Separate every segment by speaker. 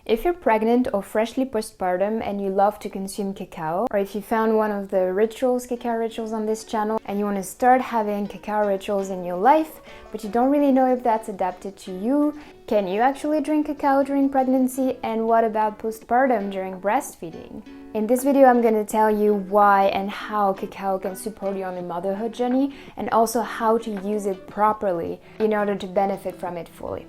Speaker 1: If you're pregnant or freshly postpartum and you love to consume cacao, or if you found one of the cacao rituals on this channel and you want to start having cacao rituals in your life, but you don't really know if that's adapted to you, can you actually drink cacao during pregnancy, and what about postpartum during breastfeeding? In this video, I'm going to tell you why and how cacao can support you on your motherhood journey, and also how to use it properly in order to benefit from it fully.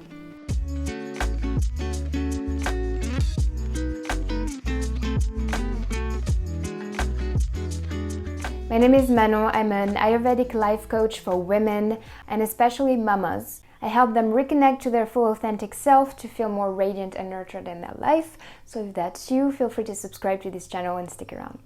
Speaker 1: My name is Manon. I'm an Ayurvedic life coach for women and especially mamas. I help them reconnect to their full authentic self to feel more radiant and nurtured in their life. So if that's you, feel free to subscribe to this channel and stick around.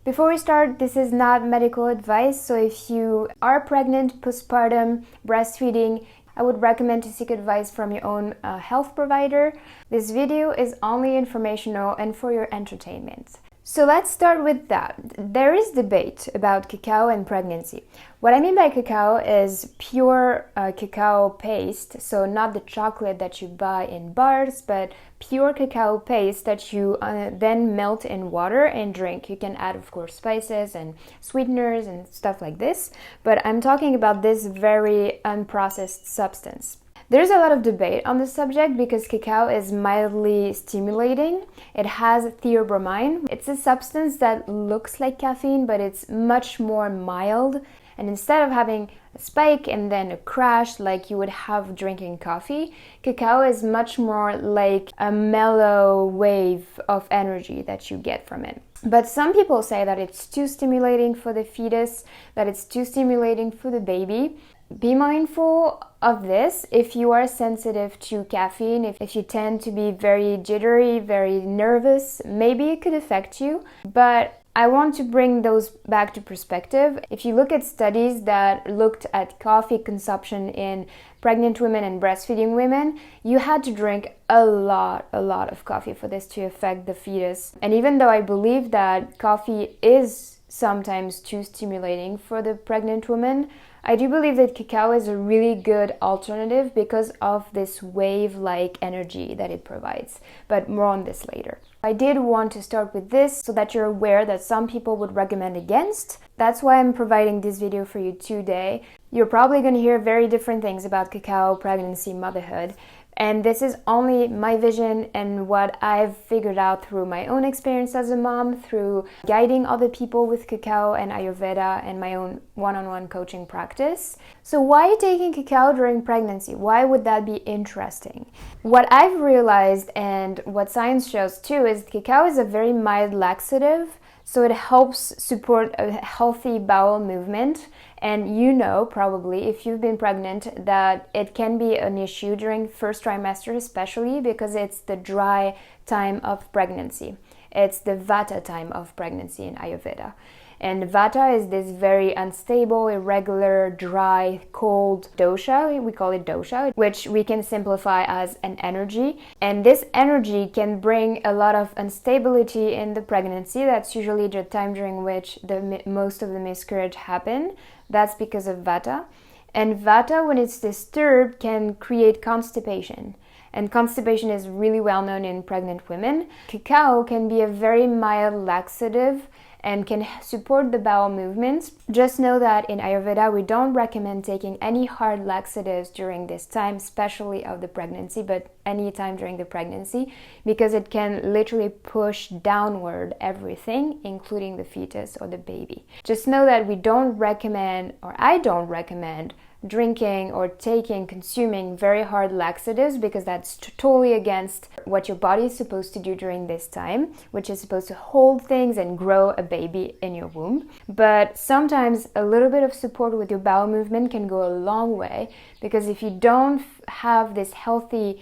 Speaker 1: Before we start, this is not medical advice, so if you are pregnant, postpartum, breastfeeding, I would recommend to seek advice from your own health provider. This video is only informational and for your entertainment. So let's start with that. There is debate about cacao and pregnancy. What I mean by cacao is pure cacao paste, so not the chocolate that you buy in bars, but pure cacao paste that you then melt in water and drink. You can add, of course, spices and sweeteners and stuff like this, but I'm talking about this very unprocessed substance. There's a lot of debate on the subject because cacao is mildly stimulating. It has theobromine. It's a substance that looks like caffeine, but it's much more mild. And instead of having a spike and then a crash like you would have drinking coffee, cacao is much more like a mellow wave of energy that you get from it. But some people say that it's too stimulating for the fetus, that it's too stimulating for the baby. Be mindful of this if you are sensitive to caffeine, if you tend to be very jittery, very nervous, maybe it could affect you. But I want to bring those back to perspective. If you look at studies that looked at coffee consumption in pregnant women and breastfeeding women, you had to drink a lot of coffee for this to affect the fetus. And even though I believe that coffee is sometimes too stimulating for the pregnant woman, I do believe that cacao is a really good alternative because of this wave-like energy that it provides. But more on this later. I did want to start with this so that you're aware that some people would recommend against. That's why I'm providing this video for you today. You're probably going to hear very different things about cacao, pregnancy, motherhood. And this is only my vision and what I've figured out through my own experience as a mom, through guiding other people with cacao and Ayurveda and my own one-on-one coaching practice. So why taking cacao during pregnancy? Why would that be interesting? What I've realized and what science shows too is cacao is a very mild laxative. So it helps support a healthy bowel movement. And you know, probably, if you've been pregnant, that it can be an issue during first trimester, especially because it's the dry time of pregnancy. It's the Vata time of pregnancy in Ayurveda. And Vata is this very unstable, irregular, dry, cold dosha. We call it dosha, which we can simplify as an energy. And this energy can bring a lot of instability in the pregnancy. That's usually the time during which most of the miscarriage happen. That's because of Vata. And Vata, when it's disturbed, can create constipation. And constipation is really well known in pregnant women. Cacao can be a very mild laxative and can support the bowel movements. Just know that in Ayurveda, we don't recommend taking any hard laxatives during this time, especially of the pregnancy, but any time during the pregnancy, because it can literally push downward everything, including the fetus or the baby. Just know that we don't recommend, or I don't recommend, drinking or consuming very hard laxatives because that's totally against what your body is supposed to do during this time, which is supposed to hold things and grow a baby in your womb. But sometimes a little bit of support with your bowel movement can go a long way, because if you don't have this healthy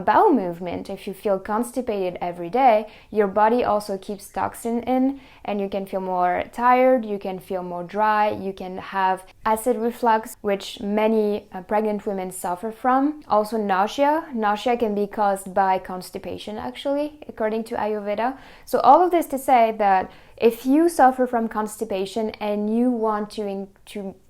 Speaker 1: bowel movement, if you feel constipated every day, your body also keeps toxin in, and you can feel more tired, you can feel more dry, you can have acid reflux, which many pregnant women suffer from. Also nausea. Nausea can be caused by constipation, actually, according to Ayurveda. So all of this to say that If you suffer from constipation and you want to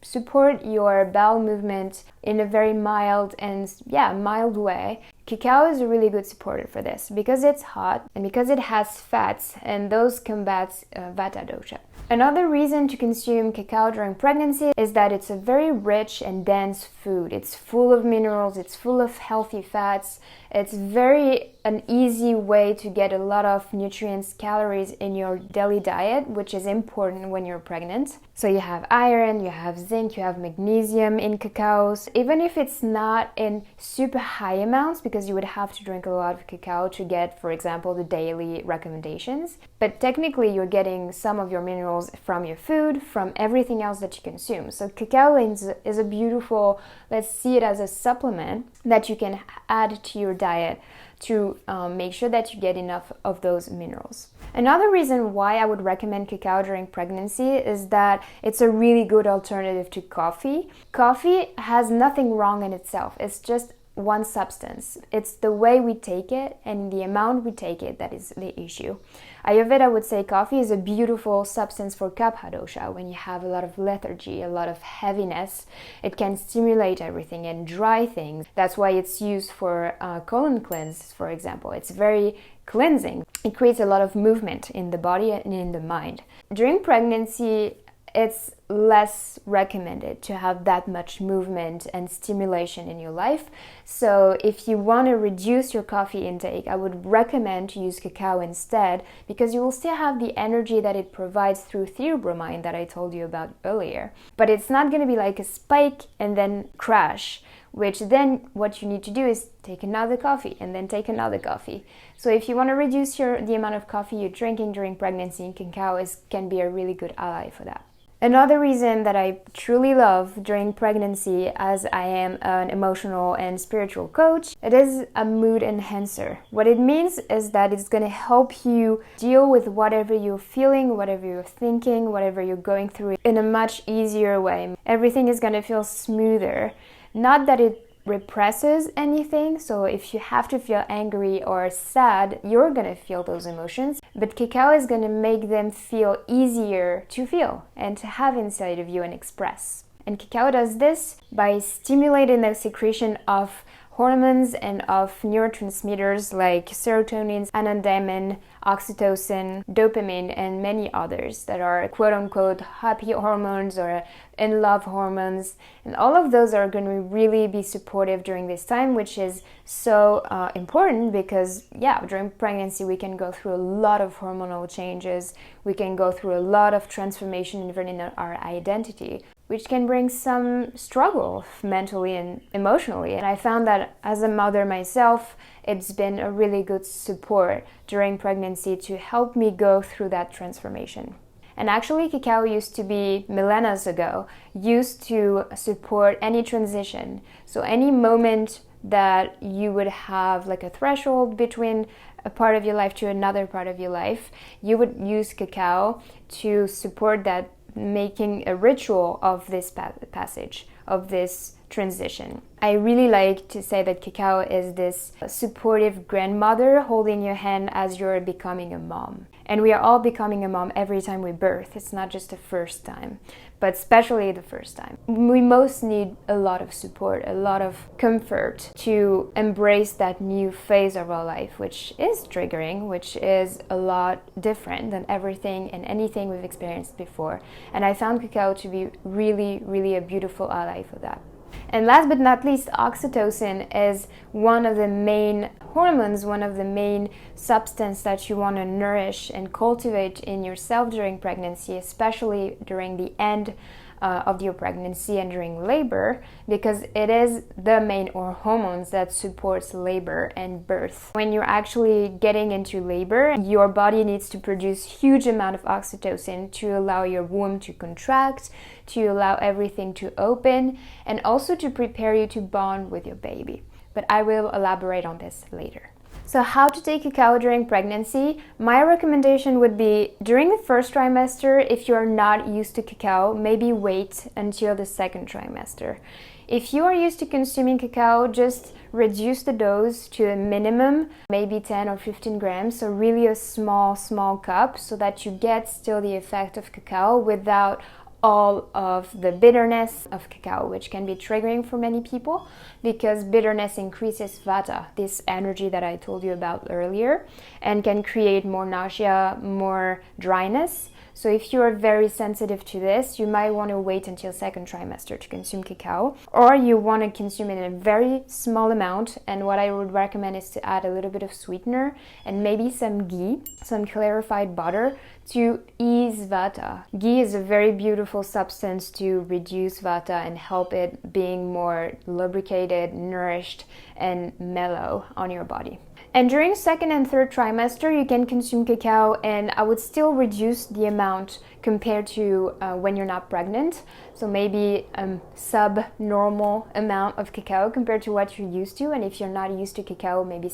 Speaker 1: support your bowel movement in a very mild and mild way, cacao is a really good supporter for this because it's hot and because it has fats, and those combats vata dosha. Another reason to consume cacao during pregnancy is that it's a very rich and dense food. It's full of minerals, it's full of healthy fats. It's an easy way to get a lot of nutrients, calories in your daily diet, which is important when you're pregnant. So you have iron, you have zinc, you have magnesium in cacaos. Even if it's not in super high amounts, because you would have to drink a lot of cacao to get, for example, the daily recommendations. But technically you're getting some of your minerals from your food, from everything else that you consume. So cacao is a beautiful, let's see it as a supplement that you can add to your diet to make sure that you get enough of those minerals. Another reason why I would recommend cacao during pregnancy is that it's a really good alternative to coffee. Coffee has nothing wrong in itself. It's just one substance. It's the way we take it and the amount we take it that is the issue. Ayurveda would say coffee is a beautiful substance for kapha dosha. When you have a lot of lethargy, a lot of heaviness, it can stimulate everything and dry things. That's why it's used for colon cleanse, for example. It's very cleansing. It creates a lot of movement in the body and in the mind. During pregnancy, it's less recommended to have that much movement and stimulation in your life. So if you want to reduce your coffee intake, I would recommend to use cacao instead, because you will still have the energy that it provides through theobromine that I told you about earlier. But it's not going to be like a spike and then crash, which then what you need to do is take another coffee and then take another coffee. So if you want to reduce the amount of coffee you're drinking during pregnancy, cacao can be a really good ally for that. Another reason that I truly love during pregnancy, as I am an emotional and spiritual coach, it is a mood enhancer. What it means is that it's going to help you deal with whatever you're feeling, whatever you're thinking, whatever you're going through in a much easier way. Everything is going to feel smoother. Not that it represses anything, so if you have to feel angry or sad, you're gonna feel those emotions, but cacao is gonna make them feel easier to feel and to have inside of you and express. And cacao does this by stimulating the secretion of hormones and of neurotransmitters like serotonin, anandamide, oxytocin, dopamine, and many others that are quote-unquote happy hormones or in-love hormones. And all of those are going to really be supportive during this time, which is so important because, during pregnancy we can go through a lot of hormonal changes. We can go through a lot of transformation even in our identity, which can bring some struggle mentally and emotionally. And I found that as a mother myself, it's been a really good support during pregnancy to help me go through that transformation. And actually, cacao used to be, millennia ago, used to support any transition. So any moment that you would have like a threshold between a part of your life to another part of your life, you would use cacao to support that, making a ritual of this passage, of this transition. I really like to say that cacao is this supportive grandmother holding your hand as you're becoming a mom. And we are all becoming a mom every time we birth. It's not just the first time, but especially the first time. We most need a lot of support, a lot of comfort to embrace that new phase of our life, which is triggering, which is a lot different than everything and anything we've experienced before. And I found cacao to be really, really a beautiful ally for that. And last but not least, oxytocin is one of the main hormones, one of the main substances that you want to nourish and cultivate in yourself during pregnancy, especially during the end of your pregnancy and during labor, because it is the main hormones that supports labor and birth. When you're actually getting into labor, your body needs to produce huge amount of oxytocin to allow your womb to contract, to allow everything to open, and also to prepare you to bond with your baby. But I will elaborate on this later. So how to take cacao during pregnancy? My recommendation would be during the first trimester, if you're not used to cacao, maybe wait until the second trimester. If you are used to consuming cacao, just reduce the dose to a minimum, maybe 10 or 15 grams, so really a small cup, so that you get still the effect of cacao without all of the bitterness of cacao, which can be triggering for many people because bitterness increases vata, this energy that I told you about earlier, and can create more nausea, more dryness. So if you are very sensitive to this, you might want to wait until second trimester to consume cacao, or you want to consume it in a very small amount. And what I would recommend is to add a little bit of sweetener and maybe some ghee, some clarified butter, to ease vata. Ghee is a very beautiful substance to reduce vata and help it being more lubricated, nourished, and mellow on your body. And during second and third trimester, you can consume cacao, and I would still reduce the amount compared to when you're not pregnant. So maybe sub-normal amount of cacao compared to what you're used to. And if you're not used to cacao, maybe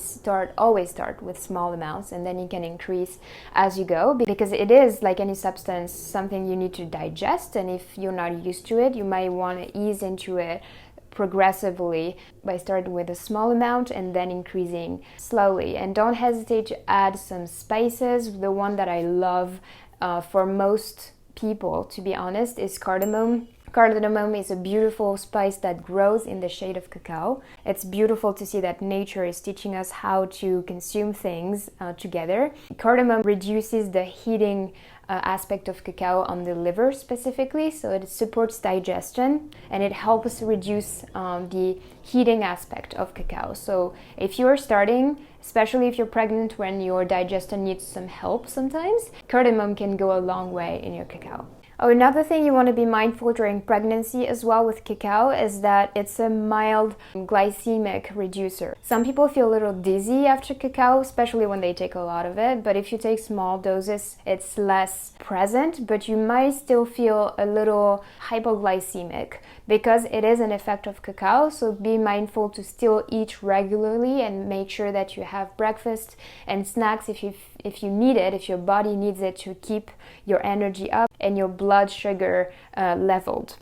Speaker 1: always start with small amounts, and then you can increase as you go, because it is, like any substance, something you need to digest. And if you're not used to it, you might want to ease into it progressively by starting with a small amount and then increasing slowly. And don't hesitate to add some spices. The one that I love for most people, to be honest, is cardamom. Cardamom is a beautiful spice that grows in the shade of cacao. It's beautiful to see that nature is teaching us how to consume things together. Cardamom reduces the heating aspect of cacao on the liver specifically, so it supports digestion and it helps reduce the heating aspect of cacao. So if you're starting, especially if you're pregnant when your digestion needs some help sometimes, cardamom can go a long way in your cacao. Oh, another thing you want to be mindful during pregnancy as well with cacao is that it's a mild glycemic reducer. Some people feel a little dizzy after cacao, especially when they take a lot of it, but if you take small doses, it's less present, but you might still feel a little hypoglycemic because it is an effect of cacao. So be mindful to still eat regularly and make sure that you have breakfast and snacks if you need it, if your body needs it to keep your energy up and your blood sugar leveled.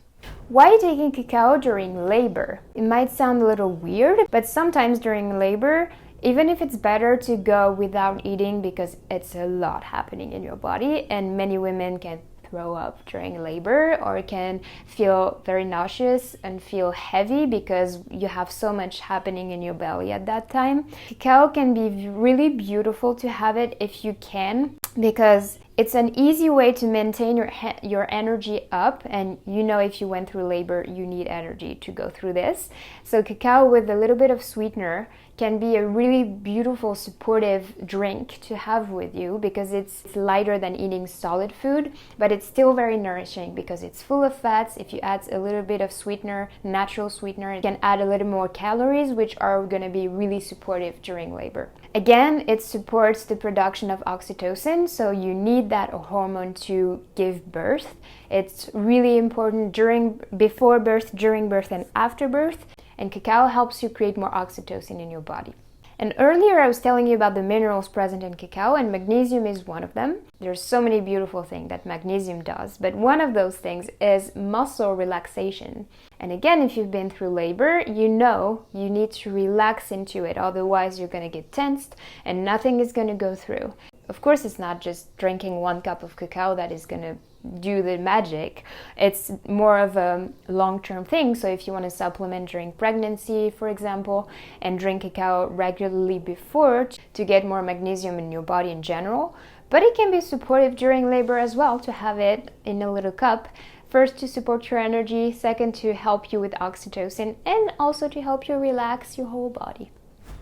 Speaker 1: Why taking cacao during labor? It might sound a little weird, but sometimes during labor, even if it's better to go without eating because it's a lot happening in your body, and many women can throw up during labor or can feel very nauseous and feel heavy because you have so much happening in your belly at that time. Cacao can be really beautiful to have it if you can, because it's an easy way to maintain your energy up, and if you went through labor, you need energy to go through this. So cacao with a little bit of sweetener can be a really beautiful supportive drink to have with you because it's lighter than eating solid food, but it's still very nourishing because it's full of fats. If you add a little bit of sweetener, natural sweetener, it can add a little more calories, which are going to be really supportive during labor. Again, it supports the production of oxytocin, so you need that hormone to give birth. It's really important before birth, during birth, and after birth. And cacao helps you create more oxytocin in your body. And earlier I was telling you about the minerals present in cacao, and magnesium is one of them. There's so many beautiful things that magnesium does, but one of those things is muscle relaxation. And again, if you've been through labor, you need to relax into it, otherwise you're going to get tensed and nothing is going to go through. Of course, it's not just drinking 1 cup of cacao that is going to do the magic. It's more of a long-term thing. So if you want to supplement during pregnancy, for example, and drink cacao regularly before to get more magnesium in your body in general, but it can be supportive during labor as well to have it in a little cup. First, to support your energy, second, to help you with oxytocin, and also to help you relax your whole body.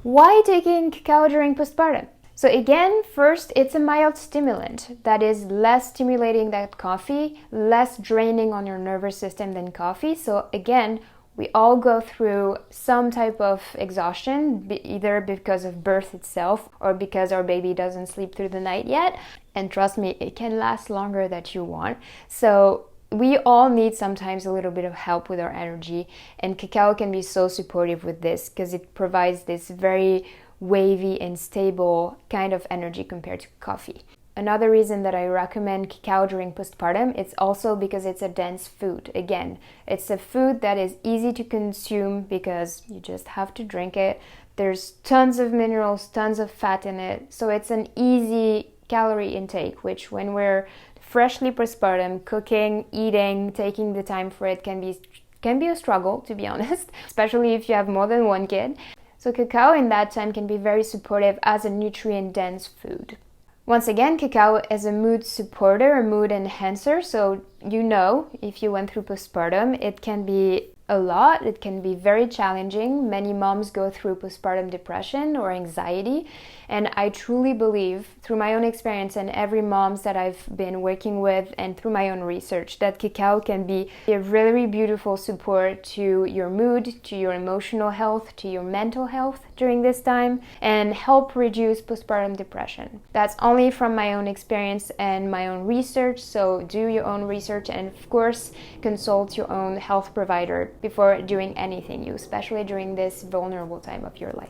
Speaker 1: Why taking cacao during postpartum? So again, first, it's a mild stimulant that is less stimulating than coffee, less draining on your nervous system than coffee. So again, we all go through some type of exhaustion, either because of birth itself or because our baby doesn't sleep through the night yet. And trust me, it can last longer than you want. So we all need sometimes a little bit of help with our energy, and cacao can be so supportive with this because it provides this very wavy and stable kind of energy compared to coffee. Another reason that I recommend cacao during postpartum, it's also because it's a dense food. Again, it's a food that is easy to consume because you just have to drink it. There's tons of minerals, tons of fat in it. So it's an easy calorie intake, which when we're freshly postpartum, cooking, eating, taking the time for it can be a struggle, to be honest, especially if you have more than one kid. So cacao in that time can be very supportive as a nutrient-dense food. Once again, cacao is a mood supporter, a mood enhancer. So you know, if you went through postpartum, it can be a lot. It can be very challenging. Many moms go through postpartum depression or anxiety. And I truly believe, through my own experience and every moms that I've been working with and through my own research, that cacao can be a really beautiful support to your mood, to your emotional health, to your mental health during this time, and help reduce postpartum depression. That's only from my own experience and my own research, so do your own research and of course consult your own health provider before doing anything, especially during this vulnerable time of your life.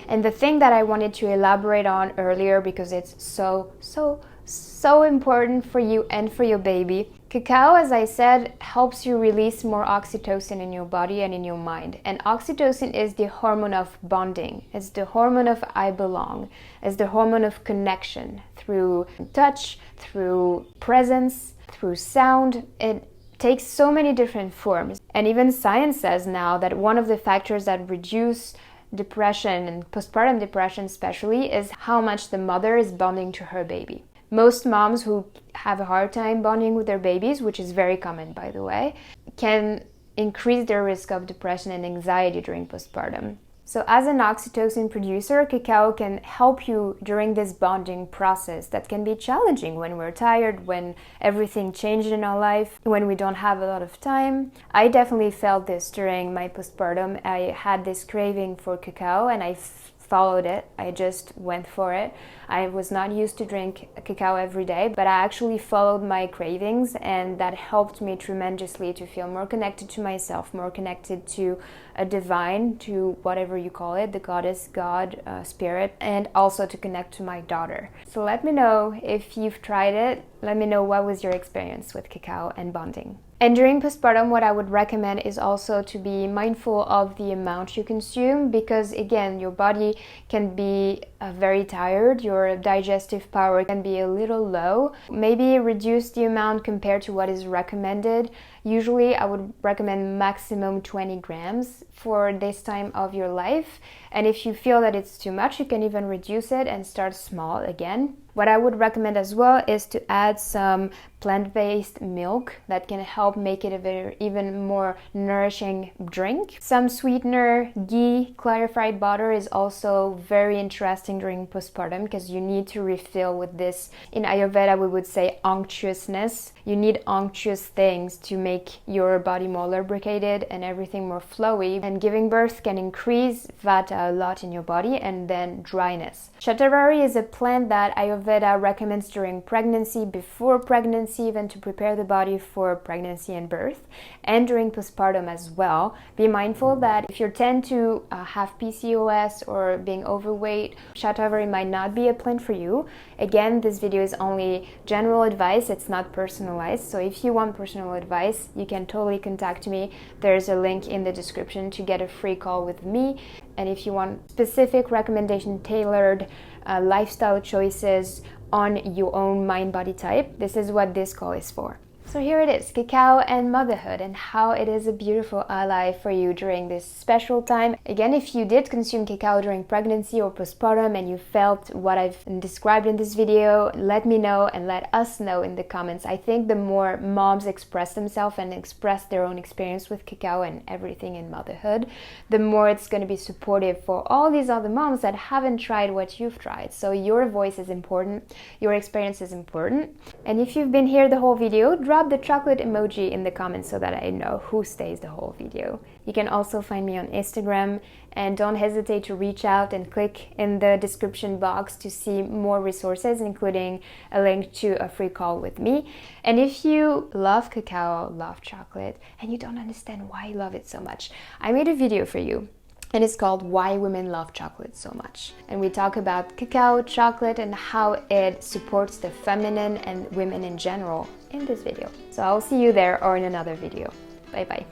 Speaker 1: And the thing that I wanted to elaborate on earlier, because it's so important for you and for your baby, cacao, as I said, helps you release more oxytocin in your body and in your mind. And oxytocin is the hormone of bonding. It's the hormone of I belong. It's the hormone of connection through touch, through presence, through sound. It takes so many different forms. And even science says now that one of the factors that reduce depression and postpartum depression especially is how much the mother is bonding to her baby. Most moms who have a hard time bonding with their babies, which is very common by the way, can increase their risk of depression and anxiety during postpartum. So as an oxytocin producer, cacao can help you during this bonding process that can be challenging when we're tired, when everything changed in our life, when we don't have a lot of time. I definitely felt this during my postpartum. I had this craving for cacao and I followed it. I just went for it. I was not used to drink cacao every day, but I actually followed my cravings, and that helped me tremendously to feel more connected to myself, more connected to a divine, to whatever you call it, the goddess, God, spirit, and also to connect to my daughter. So let me know if you've tried it. Let me know what was your experience with cacao and bonding. And during postpartum, what I would recommend is also to be mindful of the amount you consume, because again, your body can be very tired, your digestive power can be a little low. Maybe reduce the amount compared to what is recommended. Usually I would recommend maximum 20 grams for this time of your life. And if you feel that it's too much, you can even reduce it and start small again. What I would recommend as well is to add some plant-based milk that can help make it a even more nourishing drink. Some sweetener, ghee, clarified butter is also very interesting during postpartum because you need to refill with this. In Ayurveda, we would say unctuousness. You need unctuous things to make your body more lubricated and everything more flowy. And giving birth can increase vata a lot in your body and then dryness. Shatavari is a plant that Ayurveda recommends during pregnancy, before pregnancy, even to prepare the body for pregnancy and birth, and during postpartum as well. Be mindful that if you tend to have PCOS or being overweight, Shatavari might not be a plant for you. Again, this video is only general advice, it's not personalized. So if you want personal advice, you can totally contact me. There's a link in the description to get a free call with me. And if you want specific recommendation, tailored lifestyle choices on your own mind-body type, this is what this call is for. So here it is, cacao and motherhood, and how it is a beautiful ally for you during this special time. Again, if you did consume cacao during pregnancy or postpartum and you felt what I've described in this video, let me know and let us know in the comments. I think the more moms express themselves and express their own experience with cacao and everything in motherhood, the more it's going to be supportive for all these other moms that haven't tried what you've tried. So your voice is important, your experience is important. And if you've been here the whole video, drop the chocolate emoji in the comments so that I know who stays the whole video. You can also find me on Instagram, and don't hesitate to reach out and click in the description box to see more resources, including a link to a free call with me. And if you love cacao, love chocolate, and you don't understand why you love it so much, I made a video for you. and it's called Why Women Love Chocolate So Much. And we talk about cacao, chocolate, and how it supports the feminine and women in general in this video. So I'll see you there or in another video. Bye bye.